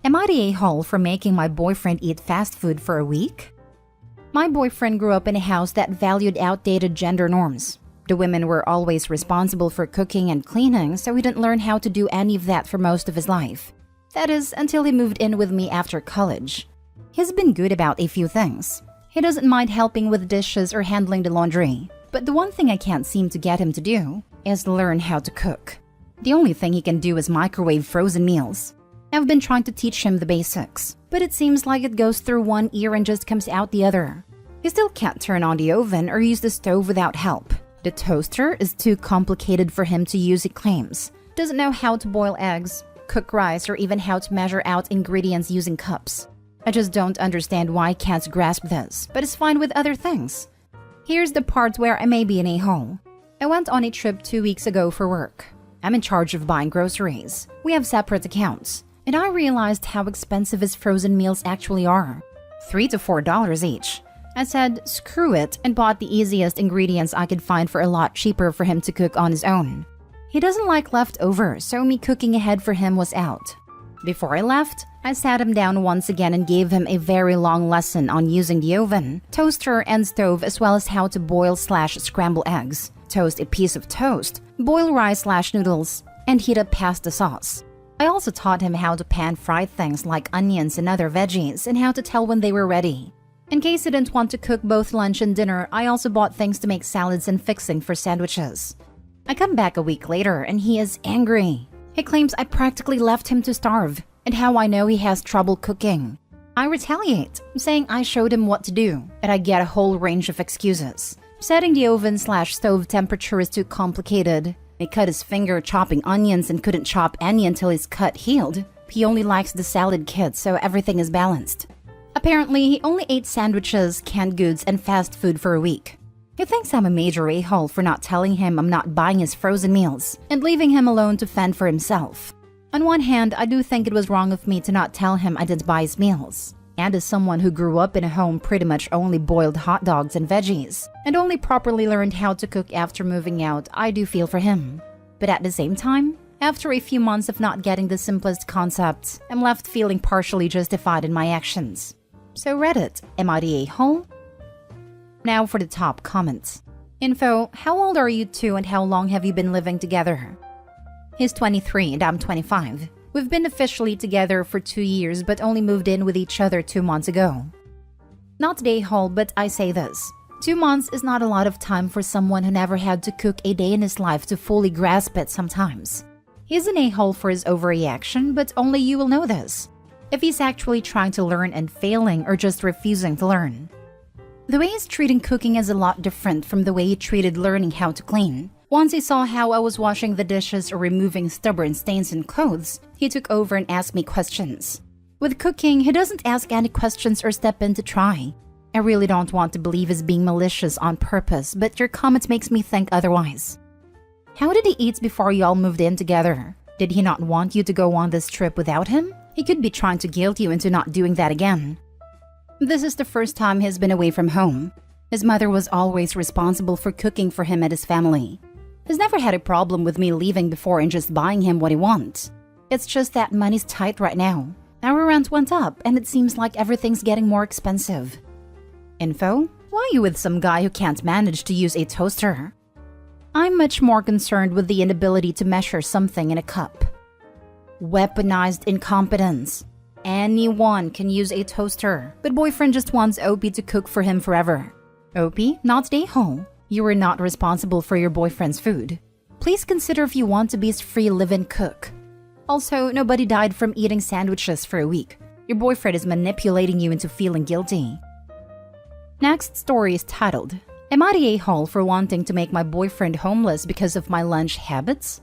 Am I the a-hole for making my boyfriend eat fast food for a week? My boyfriend grew up in a house that valued outdated gender norms. The women were always responsible for cooking and cleaning, so he didn't learn how to do any of that for most of his life. That is, until he moved in with me after college. He's been good about a few things. He doesn't mind helping with dishes or handling the laundry. But the one thing I can't seem to get him to do is learn how to cook. The only thing he can do is microwave frozen meals. I've been trying to teach him the basics, but it seems like it goes through one ear and just comes out the other. He still can't turn on the oven or use the stove without help. The toaster is too complicated for him to use, he claims. Doesn't know how to boil eggs, cook rice, or even how to measure out ingredients using cups. I just don't understand why he can't grasp this, but it's fine with other things. Here's the part where I may be an a-hole. I went on a trip 2 weeks ago for work. I'm in charge of buying groceries. We have separate accounts. And I realized how expensive his frozen meals actually are. $3 to $4 each. I said, screw it, and bought the easiest ingredients I could find for a lot cheaper for him to cook on his own. He doesn't like leftovers, so me cooking ahead for him was out. Before I left, I sat him down once again and gave him a very long lesson on using the oven, toaster, and stove, as well as how to boil/scramble eggs, toast a piece of toast, boil rice/noodles, and heat up pasta sauce. I also taught him how to pan-fry things like onions and other veggies and how to tell when they were ready. In case he didn't want to cook both lunch and dinner, I also bought things to make salads and fixing for sandwiches. I come back a week later and he is angry. He claims I practically left him to starve and how I know he has trouble cooking. I retaliate, saying I showed him what to do, and I get a whole range of excuses. Setting the oven/stove temperature is too complicated. He cut his finger chopping onions and couldn't chop any until his cut healed. He only likes the salad kit, so everything is balanced. Apparently, he only ate sandwiches, canned goods, and fast food for a week. He thinks I'm a major a-hole for not telling him I'm not buying his frozen meals and leaving him alone to fend for himself. On one hand, I do think it was wrong of me to not tell him I didn't buy his meals. And as someone who grew up in a home pretty much only boiled hot dogs and veggies, and only properly learned how to cook after moving out, I do feel for him. But at the same time, after a few months of not getting the simplest concepts, I'm left feeling partially justified in my actions. So Reddit, am I the a-hole? Now for the top comments. Info, how old are you two and how long have you been living together? He's 23 and I'm 25. We've been officially together for 2 years but only moved in with each other 2 months ago. Not the a-hole, but I say this. 2 months is not a lot of time for someone who never had to cook a day in his life to fully grasp it sometimes. He's an a-hole for his overreaction, but only you will know this. If he's actually trying to learn and failing or just refusing to learn. The way he's treating cooking is a lot different from the way he treated learning how to clean. Once he saw how I was washing the dishes or removing stubborn stains in clothes, he took over and asked me questions. With cooking, he doesn't ask any questions or step in to try. I really don't want to believe he's being malicious on purpose, but your comments makes me think otherwise. How did he eat before y'all moved in together? Did he not want you to go on this trip without him? He could be trying to guilt you into not doing that again. This is the first time he's been away from home. His mother was always responsible for cooking for him and his family. He's never had a problem with me leaving before and just buying him what he wants. It's just that money's tight right now. Our rent went up and it seems like everything's getting more expensive. Info, why are you with some guy who can't manage to use a toaster? I'm much more concerned with the inability to measure something in a cup. Weaponized incompetence. Anyone can use a toaster, but boyfriend just wants OP to cook for him forever. OP, not the a-hole. You are not responsible for your boyfriend's food. Please consider if you want to be his free live-in cook. Also, nobody died from eating sandwiches for a week. Your boyfriend is manipulating you into feeling guilty. Next story is titled, Am I the a-hole for wanting to make my boyfriend homeless because of my lunch habits?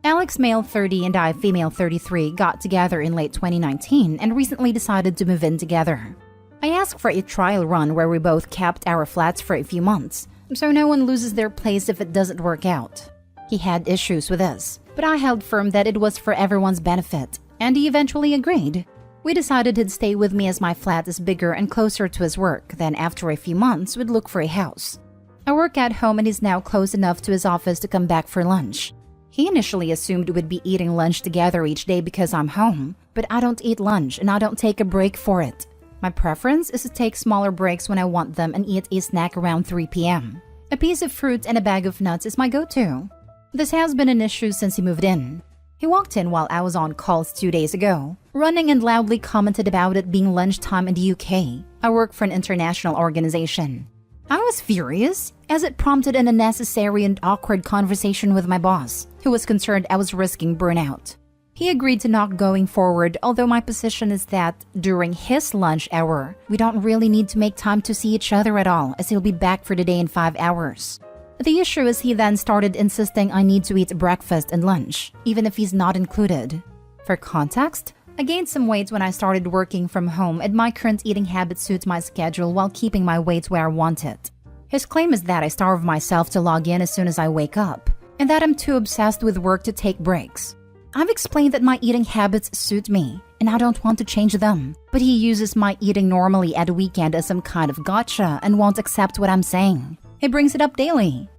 Alex, male 30, and I, female 33, got together in late 2019 and recently decided to move in together. I asked for a trial run where we both kept our flats for a few months, so no one loses their place if it doesn't work out. He had issues with this, but I held firm that it was for everyone's benefit, and he eventually agreed. We decided he'd stay with me as my flat is bigger and closer to his work, then after a few months we'd look for a house. I work at home and he's now close enough to his office to come back for lunch. He initially assumed we'd be eating lunch together each day because I'm home, but but I don't eat lunch and I don't take a break for it. My preference is to take smaller breaks when I want them and eat a snack around 3 p.m. A piece of fruit and a bag of nuts is my go-to. This has been an issue since he moved in. He walked in while I was on calls 2 days ago, running and loudly commented about it being lunchtime in the UK. I work for an international organization. I was furious, as it prompted an unnecessary and awkward conversation with my boss, who was concerned I was risking burnout. He agreed to not going forward, although my position is that during his lunch hour, we don't really need to make time to see each other at all, as he'll be back for the day in 5 hours. The issue is he then started insisting I need to eat breakfast and lunch, even if he's not included. For context, I gained some weight when I started working from home, and my current eating habit suits my schedule while keeping my weight where I want it. His claim is that I starve myself to log in as soon as I wake up, and that I'm too obsessed with work to take breaks. I've explained that my eating habits suit me, and I don't want to change them, but he uses my eating normally at a weekend as some kind of gotcha and won't accept what I'm saying. He brings it up daily.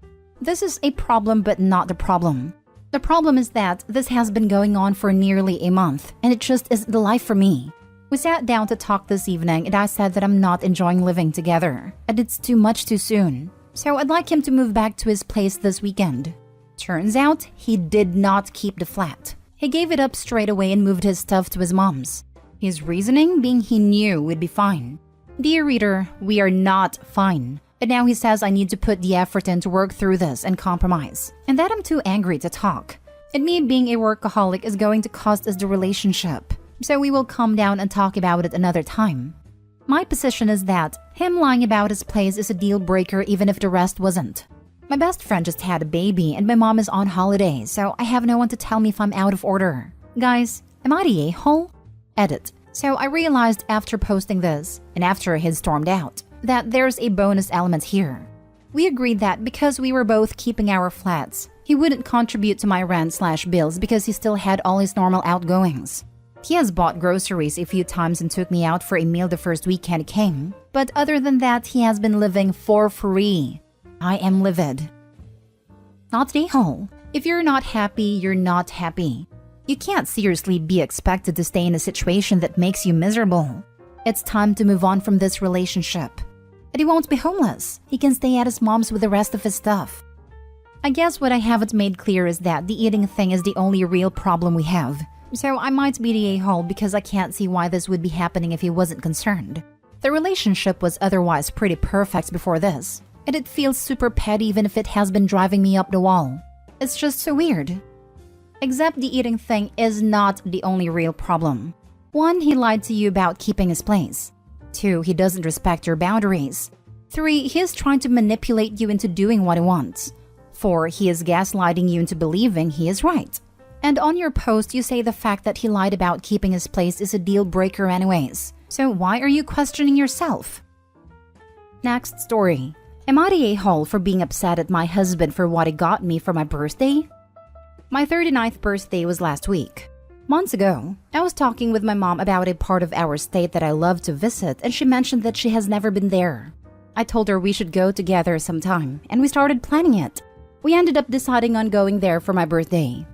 This is a problem, but not the problem. The problem is that this has been going on for nearly a month, and it just isn't the life for me. We sat down to talk this evening, and I said that I'm not enjoying living together, and it's too much too soon. So I'd like him to move back to his place this weekend. Turns out, he did not keep the flat. He gave it up straight away and moved his stuff to his mom's. His reasoning being he knew we'd be fine. Dear reader, we are not fine. And now he says I need to put the effort in to work through this and compromise, and that I'm too angry to talk. And me being a workaholic is going to cost us the relationship, so we will calm down and talk about it another time. My position is that him lying about his place is a deal breaker even if the rest wasn't. My best friend just had a baby and my mom is on holiday, so I have no one to tell me if I'm out of order. Guys, am I the a-hole? Edit. So I realized after posting this, and after he stormed out, that there's a bonus element here. We agreed that because we were both keeping our flats, he wouldn't contribute to my rent/bills because he still had all his normal outgoings. He has bought groceries a few times and took me out for a meal the first weekend he came, but other than that, he has been living for free. I am livid. Not the a-hole. If you're not happy, you're not happy. You can't seriously be expected to stay in a situation that makes you miserable. It's time to move on from this relationship. And he won't be homeless. He can stay at his mom's with the rest of his stuff. I guess what I haven't made clear is that the eating thing is the only real problem we have. So I might be the a-hole because I can't see why this would be happening if he wasn't concerned. The relationship was otherwise pretty perfect before this. And it feels super petty even if it has been driving me up the wall. It's just so weird. Except the eating thing is not the only real problem. 1, he lied to you about keeping his place. 2, he doesn't respect your boundaries. 3, he is trying to manipulate you into doing what he wants. 4, he is gaslighting you into believing he is right. And on your post, you say the fact that he lied about keeping his place is a deal breaker anyways. So why are you questioning yourself? Next story. Am I the a-hole for being upset at my husband for what he got me for my birthday? My 39th birthday was last week. Months ago, I was talking with my mom about a part of our state that I love to visit, and she mentioned that she has never been there. I told her we should go together sometime, and we started planning it. We ended up deciding on going there for my birthday.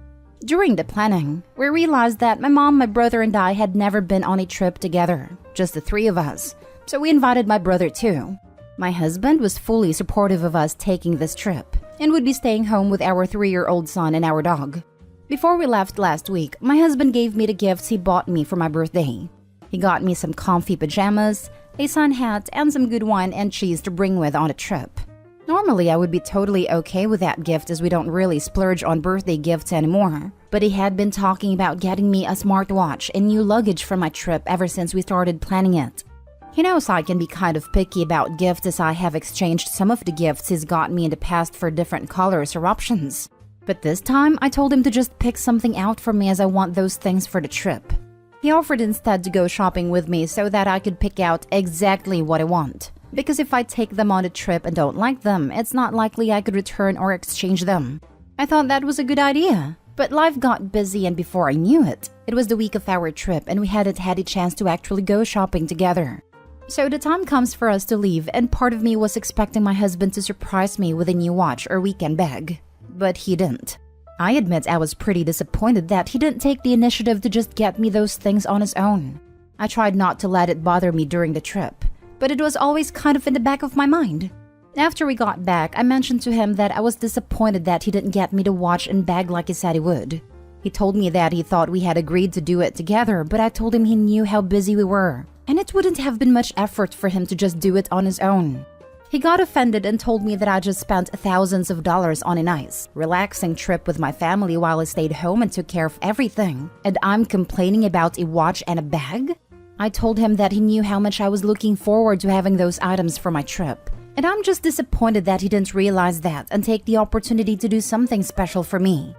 During the planning, we realized that my mom, my brother, and I had never been on a trip together, just the 3 of us, so we invited my brother too. My husband was fully supportive of us taking this trip and would be staying home with our 3-year-old son and our dog. Before we left last week, my husband gave me the gifts he bought me for my birthday. He got me some comfy pajamas, a sun hat, and some good wine and cheese to bring with on a trip. Normally, I would be totally okay with that gift as we don't really splurge on birthday gifts anymore. But he had been talking about getting me a smartwatch and new luggage for my trip ever since we started planning it. He knows I can be kind of picky about gifts as I have exchanged some of the gifts he's got me in the past for different colors or options. But this time, I told him to just pick something out for me as I want those things for the trip. He offered instead to go shopping with me so that I could pick out exactly what I want. Because if I take them on a trip and don't like them, it's not likely I could return or exchange them. I thought that was a good idea. But life got busy, and before I knew it, it was the week of our trip and we hadn't had a chance to actually go shopping together. So the time comes for us to leave, and part of me was expecting my husband to surprise me with a new watch or weekend bag. But he didn't. I admit I was pretty disappointed that he didn't take the initiative to just get me those things on his own. I tried not to let it bother me during the trip, but it was always kind of in the back of my mind. After we got back, I mentioned to him that I was disappointed that he didn't get me to watch and bag like he said he would. He told me that he thought we had agreed to do it together, but I told him he knew how busy we were, and it wouldn't have been much effort for him to just do it on his own. He got offended and told me that I just spent thousands of dollars on a nice, relaxing trip with my family while I stayed home and took care of everything, and I'm complaining about a watch and a bag? I told him that he knew how much I was looking forward to having those items for my trip, and I'm just disappointed that he didn't realize that and take the opportunity to do something special for me.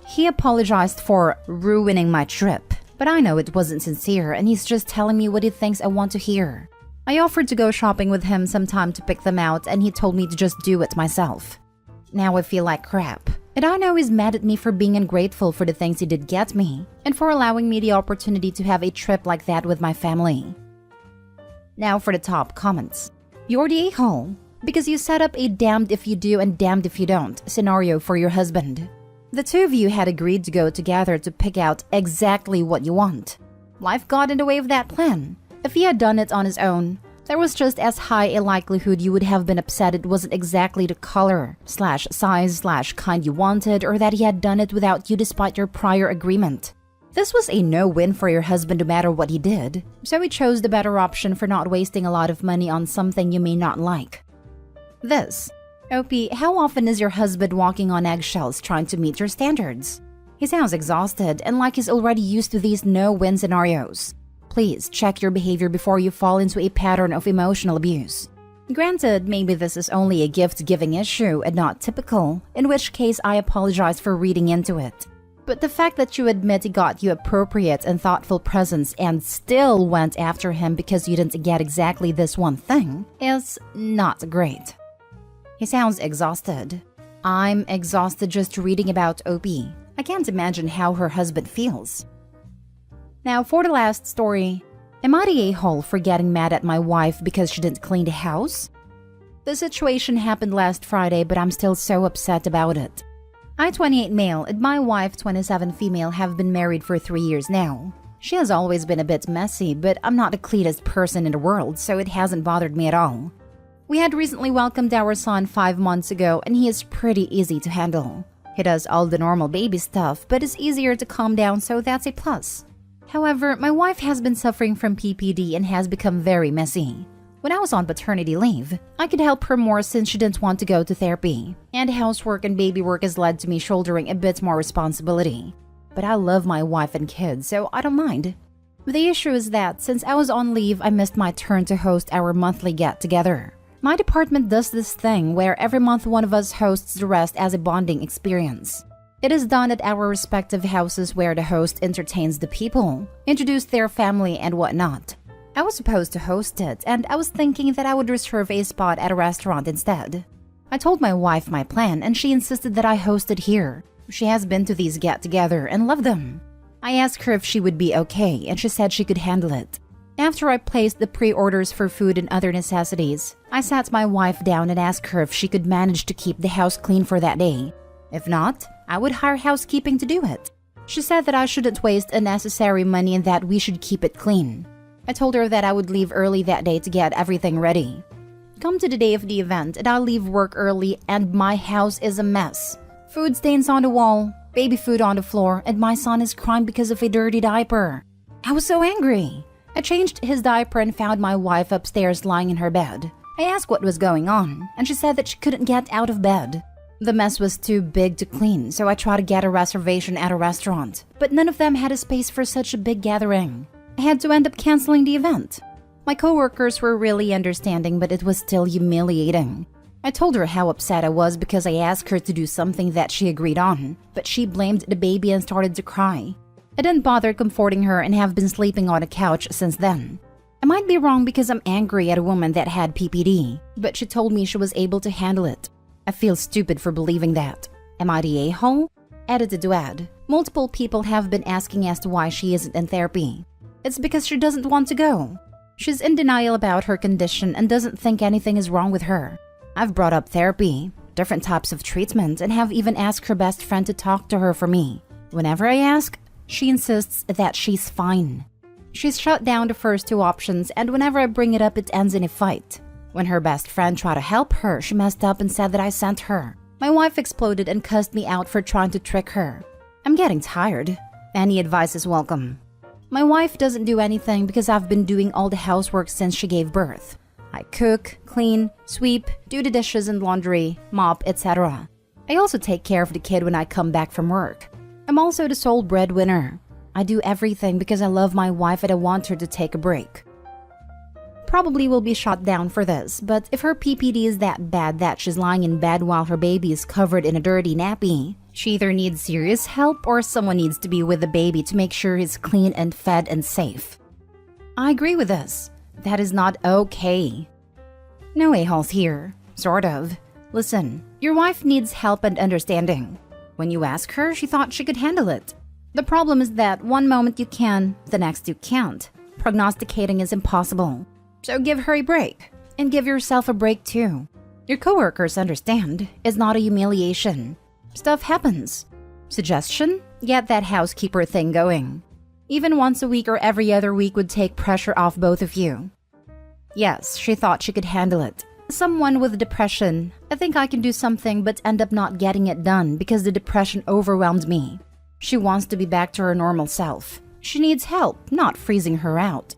He apologized for ruining my trip, but I know it wasn't sincere and he's just telling me what he thinks I want to hear. I offered to go shopping with him sometime to pick them out and he told me to just do it myself. Now I feel like crap, and I know he's mad at me for being ungrateful for the things he did get me and for allowing me the opportunity to have a trip like that with my family. Now for the top comments. You're the a-hole because you set up a damned if you do and damned if you don't scenario for your husband. The two of you had agreed to go together to pick out exactly what you want. Life got in the way of that plan. If he had done it on his own, there was just as high a likelihood you would have been upset it wasn't exactly the color/size/kind you wanted, or that he had done it without you despite your prior agreement. This was a no-win for your husband no matter what he did, so he chose the better option for not wasting a lot of money on something you may not like. This. Opie, how often is your husband walking on eggshells trying to meet your standards? He sounds exhausted and like he's already used to these no-win scenarios. Please check your behavior before you fall into a pattern of emotional abuse. Granted, maybe this is only a gift-giving issue and not typical, in which case I apologize for reading into it. But the fact that you admit he got you appropriate and thoughtful presents and still went after him because you didn't get exactly this one thing is not great. He sounds exhausted. I'm exhausted just reading about Opie. I can't imagine how her husband feels. Now for the last story. Am I the a-hole for getting mad at my wife because she didn't clean the house? The situation happened last Friday, but I'm still so upset about it. I, 28 male, and my wife, 27 female, have been married for 3 years now. She has always been a bit messy, but I'm not the cleanest person in the world, so it hasn't bothered me at all. We had recently welcomed our son 5 months ago, and he is pretty easy to handle. He does all the normal baby stuff, but is easier to calm down, so that's a plus. However, my wife has been suffering from PPD and has become very messy. When I was on paternity leave, I could help her more since she didn't want to go to therapy, and housework and baby work has led to me shouldering a bit more responsibility. But I love my wife and kids, so I don't mind. The issue is that since I was on leave, I missed my turn to host our monthly get-together. My department does this thing where every month one of us hosts the rest as a bonding experience. It is done at our respective houses where the host entertains the people, introduce their family and whatnot. I was supposed to host it, and I was thinking that I would reserve a spot at a restaurant instead. I told my wife my plan, and she insisted that I host it here. She has been to these get-together and loved them. I asked her if she would be okay, and she said she could handle it. After I placed the pre-orders for food and other necessities, I sat my wife down and asked her if she could manage to keep the house clean for that day. If not, I would hire housekeeping to do it. She said that I shouldn't waste unnecessary money and that we should keep it clean. I told her that I would leave early that day to get everything ready. Come to the day of the event and I'll leave work early and my house is a mess. Food stains on the wall, baby food on the floor, and my son is crying because of a dirty diaper. I was so angry. I changed his diaper and found my wife upstairs lying in her bed. I asked what was going on, and she said that she couldn't get out of bed. The mess was too big to clean, so I tried to get a reservation at a restaurant, but none of them had a space for such a big gathering. I had to end up canceling the event. My coworkers were really understanding, but it was still humiliating. I told her how upset I was because I asked her to do something that she agreed on, but she blamed the baby and started to cry. I didn't bother comforting her and have been sleeping on a couch since then. I might be wrong because I'm angry at a woman that had PPD, but she told me she was able to handle it. I feel stupid for believing that. Am I the a-hole? Edited to add, multiple people have been asking as to why she isn't in therapy. It's because she doesn't want to go. She's in denial about her condition and doesn't think anything is wrong with her. I've brought up therapy, different types of treatment and have even asked her best friend to talk to her for me. Whenever I ask, she insists that she's fine. She's shut down the first two options, and whenever I bring it up, it ends in a fight. When her best friend tried to help her, she messed up and said that I sent her. My wife exploded and cussed me out for trying to trick her. I'm getting tired. Any advice is welcome. My wife doesn't do anything because I've been doing all the housework since she gave birth. I cook, clean, sweep, do the dishes and laundry, mop, etc. I also take care of the kid when I come back from work. I'm also the sole breadwinner. I do everything because I love my wife and I want her to take a break. Probably will be shot down for this, but if her PPD is that bad that she's lying in bed while her baby is covered in a dirty nappy, she either needs serious help or someone needs to be with the baby to make sure he's clean and fed and safe. I agree with this. That is not okay. No a-holes here. Sort of. Listen, your wife needs help and understanding. When you ask her, she thought she could handle it. The problem is that one moment you can, the next you can't. Prognosticating is impossible. So give her a break. And give yourself a break too. Your coworkers understand. It's not a humiliation. Stuff happens. Suggestion? Get that housekeeper thing going. Even once a week or every other week would take pressure off both of you. Yes, she thought she could handle it. Someone with depression, I think I can do something but end up not getting it done because the depression overwhelmed me. She wants to be back to her normal self. She needs help, not freezing her out.